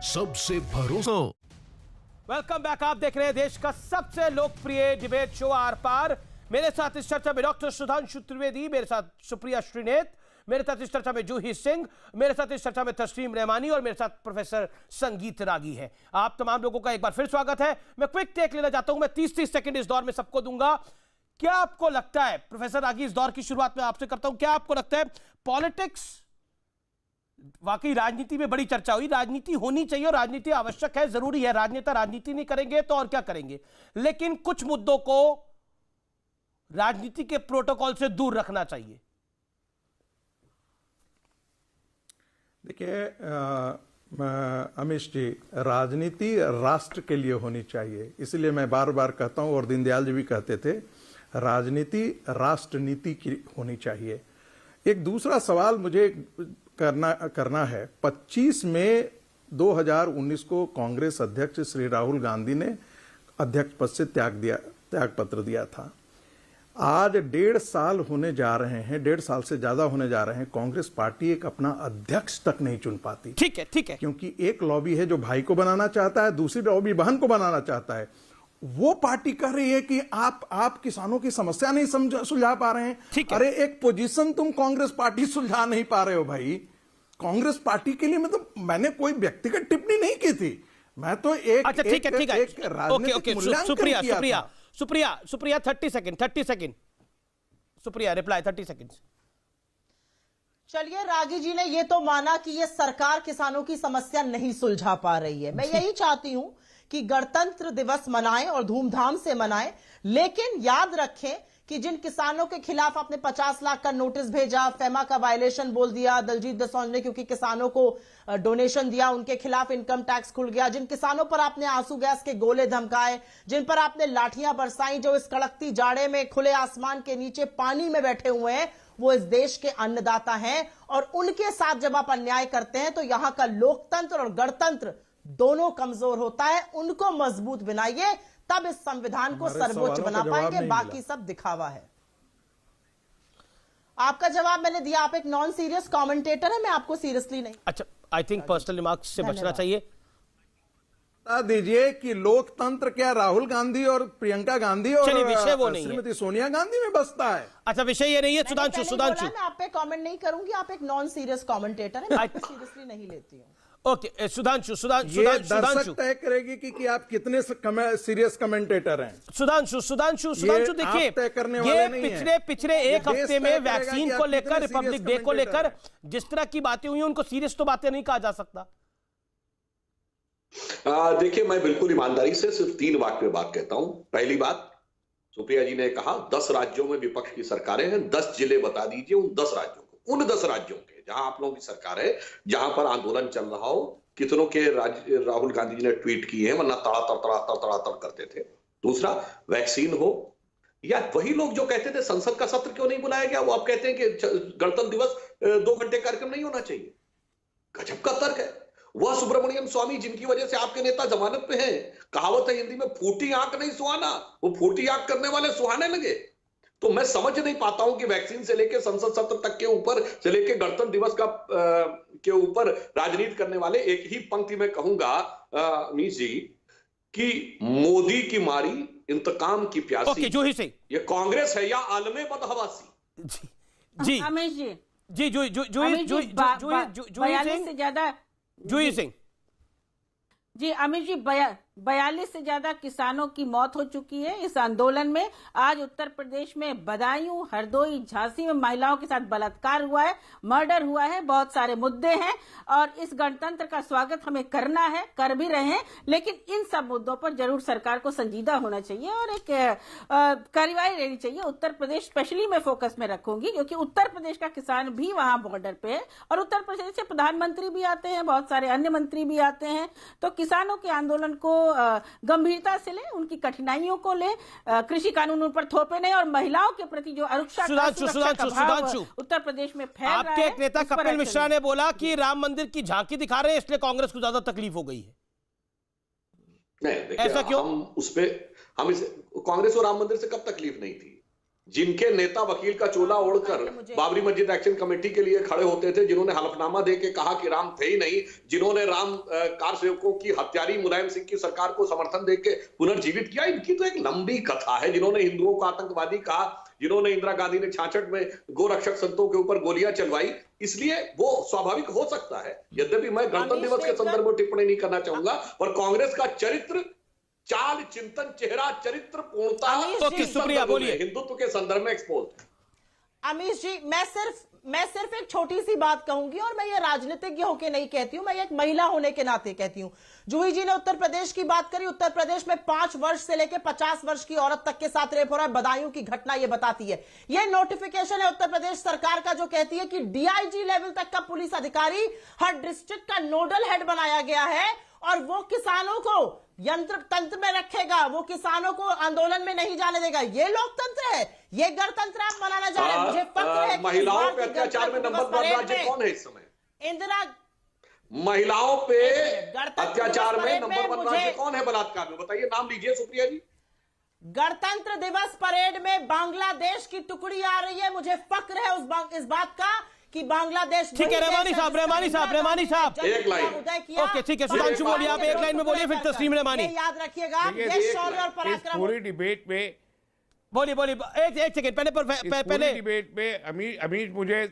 सबसे भरोसा। Welcome back. आप देख रहे हैं देश का सबसे लोकप्रिय डिबेट शो आर पार। मेरे साथ इस चर्चा में डॉक्टर सुधांशु त्रिवेदी, मेरे साथ सुप्रिया श्रीनेत, मेरे साथ इस चर्चा में जूही सिंह, मेरे साथ इस चर्चा में तस्लीम रहमानी और मेरे साथ प्रोफेसर संगीत रागी है। आप तमाम लोगों का एक बार फिर स्वागत है। मैं क्विक टेक लेना चाहता हूं। मैं 30-30 सेकंड इस दौर में सबको दूंगा। क्या आपको लगता है, प्रोफेसर रागी, इस दौर की शुरुआत में आपसे करता हूं, क्या आपको लगता है पॉलिटिक्स, वाकई राजनीति में बड़ी चर्चा हुई, राजनीति होनी चाहिए और राजनीति आवश्यक है, जरूरी है, राजनेता राजनीति नहीं करेंगे तो और क्या करेंगे, लेकिन कुछ मुद्दों को राजनीति के प्रोटोकॉल से दूर रखना चाहिए? देखिए अमीश जी, राजनीति राष्ट्र के लिए होनी चाहिए, इसलिए मैं बार बार कहता हूं और दीनदयाल जी भी कहते थे, राजनीति राष्ट्र नीति की होनी चाहिए। एक दूसरा सवाल मुझे करना है। 25 मई 2019 को कांग्रेस अध्यक्ष श्री राहुल गांधी ने अध्यक्ष पद से त्याग पत्र दिया था। आज 1.5 साल होने जा रहे हैं, 1.5 साल से ज्यादा होने जा रहे हैं, कांग्रेस पार्टी एक अपना अध्यक्ष तक नहीं चुन पाती। ठीक है, क्योंकि एक लॉबी है जो भाई को बनाना चाहता है, दूसरी लॉबी बहन को बनाना चाहता है। वो पार्टी कह रही है कि आप किसानों की समस्या नहीं सुलझा पा रहे हैं। अरे एक पोजीशन तुम कांग्रेस पार्टी सुलझा नहीं पा रहे हो भाई। कांग्रेस पार्टी के लिए मैंने कोई व्यक्तिगत टिप्पणी नहीं की थी, मैं तो एक अच्छा ठीक है okay Supriya 30 second Supriya reply 30 second. चलिए, रागी जी ने ये तो माना कि ये सरकार किसानों की समस्या नहीं सुलझा पा रही है। मैं यही चाहती हूं कि गणतंत्र दिवस मनाएं और धूमधाम से मनाएं, लेकिन याद रखें कि जिन किसानों के खिलाफ आपने 50 लाख का नोटिस भेजा, फेमा का वायलेशन बोल दिया दलजीत दोसांझ ने, क्योंकि किसानों को डोनेशन दिया, उनके खिलाफ इनकम टैक्स खुल गया, जिन किसानों पर आपने आंसू गैस के गोले धमकाए, जिन पर आपने लाठियां बरसाई, जो इस कड़कती जाड़े में खुले आसमान के नीचे पानी में बैठे हुए हैं, वो इस देश के अन्नदाता हैं, और उनके साथ जब आप अन्याय करते हैं तो यहां का लोकतंत्र और गणतंत्र दोनों कमजोर होता है। उनको मजबूत बनाइए, तब इस संविधान को सर्वोच्च बना पाएंगे, बाकी सब दिखावा है। आपका जवाब मैंने दिया। आप एक नॉन सीरियस कमेंटेटर है, मैं आपको सीरियसली नहीं। अच्छा, आई थिंक पर्सनल रिमार्क्स से बचना चाहिए। बता दीजिए कि लोकतंत्र क्या राहुल गांधी और प्रियंका गांधी और श्रीमती सोनिया गांधी में बसता है? अच्छा, विषय ये नहीं है। सुधांशु मैं आप पे कमेंट नहीं करूंगी, आप एक नॉन सीरियस कमेंटेटर है, मैं आपको सीरियसली नहीं लेती हूँ। ओके, सुधांशु तय करेगी कि आप कितने सीरियस कमेंटेटर हैं। सुधांशु देखिए, ये पिछले एक हफ्ते में वैक्सीन को लेकर, रिपब्लिक डे को लेकर जिस तरह की बातें हुई, उनको सीरियस तो बातें नहीं कहा जा सकता। देखिए, मैं बिल्कुल ईमानदारी से सिर्फ 3 वाक्य में बात कहता हूं। पहली बात, सुप्रिया जी ने कहा 10 राज्यों में विपक्ष की सरकारें हैं, 10 जिले बता दीजिए उन 10 राज्यों को, उन 10 राज्यों के जहां आप लोगों की सरकार है, जहां पर आंदोलन चल रहा हो, कितनों के राहुल गांधी जी ने ट्वीट किए हैं, वरना तड़ा करते थे। दूसरा, वैक्सीन हो, या वही लोग जो कहते थे संसद का सत्र क्यों नहीं बुलाया गया, वो अब कहते हैं कि गणतंत्र दिवस 2 घंटे कार्यक्रम नहीं होना चाहिए। गजब का तर्क है। वह सुब्रमण्यम स्वामी जिनकी वजह से आपके नेता जमानत पे हैं, कहावत है हिंदी में, फूटी आंख नहीं सुहाना, वो फूटी आंख करने वाले सुहाने लगे। तो मैं समझ नहीं पाता हूं कि वैक्सीन से लेकर संसद सत्र तक के ऊपर से लेकर गणतंत्र दिवस का के ऊपर राजनीति करने वाले, एक ही पंक्ति में कहूंगा अमीश जी, कि मोदी की मारी इंतकाम की प्यासी, जूही सिंह, ये कांग्रेस है या आलमे बदहवासी? जी अमीश जी, जूही सिंह जी, अमीश जी, 42 से ज्यादा किसानों की मौत हो चुकी है इस आंदोलन में। आज उत्तर प्रदेश में बदायूं, हरदोई, झांसी में महिलाओं के साथ बलात्कार हुआ है, मर्डर हुआ है, बहुत सारे मुद्दे हैं और इस गणतंत्र का स्वागत हमें करना है, कर भी रहे हैं, लेकिन इन सब मुद्दों पर जरूर सरकार को संजीदा होना चाहिए और एक कार्रवाई लेनी चाहिए। उत्तर प्रदेश स्पेशली मैं फोकस में रखूंगी, क्योंकि उत्तर प्रदेश का किसान भी वहां बॉर्डर पे है और उत्तर प्रदेश से प्रधानमंत्री भी आते हैं, बहुत सारे अन्य मंत्री भी आते हैं। तो किसानों के आंदोलन को गंभीरता से ले, उनकी कठिनाइयों को ले, कृषि कानून उन पर थोपे नहीं, और महिलाओं के प्रति जो सुधांशु उत्तर प्रदेश में फैल रहा है। आपके एक नेता कपिल मिश्रा ने बोला कि राम मंदिर की झांकी दिखा रहे हैं, इसलिए कांग्रेस को ज्यादा तकलीफ हो गई है। नहीं, देखिए, ऐसा क्यों? हम कांग्रेस को राम मंदिर से कब तकलीफ नहीं थी? जिनके नेता वकील का चोला ओढ़कर बाबरी मस्जिद एक्शन कमेटी के लिए खड़े होते थे, जिन्होंने हलफनामा दे के कहा कि राम थे ही नहीं, जिन्होंने राम कार सेवकों की हत्यारी मुलायम सिंह की सरकार को समर्थन दे के पुनर्जीवित किया, इनकी तो एक लंबी कथा है। जिन्होंने हिंदुओं को आतंकवादी कहा, जिन्होंने इंदिरा गांधी ने 66 में गोरक्षक संतों के ऊपर गोलियां चलवाई, इसलिए वो स्वाभाविक हो सकता है। यद्यपि मैं गणतंत्र दिवस के संदर्भ में टिप्पणी नहीं करना चाहूंगा, पर कांग्रेस का चरित्र, चाल, चिंतन, चेहरा, चरित्र पूर्णता सुप्रिया बोलिए, हिंदुत्व के संदर्भ में एक्सपोज। अमीश जी, मैं सिर्फ एक छोटी सी बात कहूंगी, और मैं ये राजनीतिज्ञ होके नहीं कहती हूं, मैं एक महिला होने के नाते कहती हूं। जूही जी ने उत्तर प्रदेश की बात करी। उत्तर प्रदेश में 5 वर्ष से लेकर 50 वर्ष की औरत तक के साथ रेप हो रहा है। बदायूं की घटना ये बताती है। ये नोटिफिकेशन है उत्तर प्रदेश सरकार का, जो कहती है कि डीआईजी लेवल तक का पुलिस अधिकारी हर डिस्ट्रिक्ट का नोडल हेड बनाया गया है, और वो किसानों को यंत्र तंत्र में रखेगा, वो किसानों को आंदोलन में नहीं जाने देगा। ये लोकतंत्र है, ये गणतंत्र आप मनाना चाह रहे हैं। मुझे फक्र है कि महिलाओं पे अत्याचार में नंबर 1 राज्य कौन है इस समय? इंदिरा। महिलाओं पे अत्याचार में नंबर 1 राज्य कौन है बलात्कार में? बताइए, नाम लीजिए सुप्रिया जी। गणतंत्र दिवस परेड में बांग्लादेश की टुकड़ी आ रही है। मुझे फक्र है इस बात का कि बांग्लादेश। ठीक है, रहमानी साहब एक लाइन। ओके, ठीक है, सुधांशु बोलिए, आप एक लाइन में बोलिए, फिर तस्लीम रहमानी। याद रखिएगा, ये शौर्य और पराक्रम। पूरी डिबेट में बोलिए एक सेकंड, पहले डिबेट में अमीर मुझे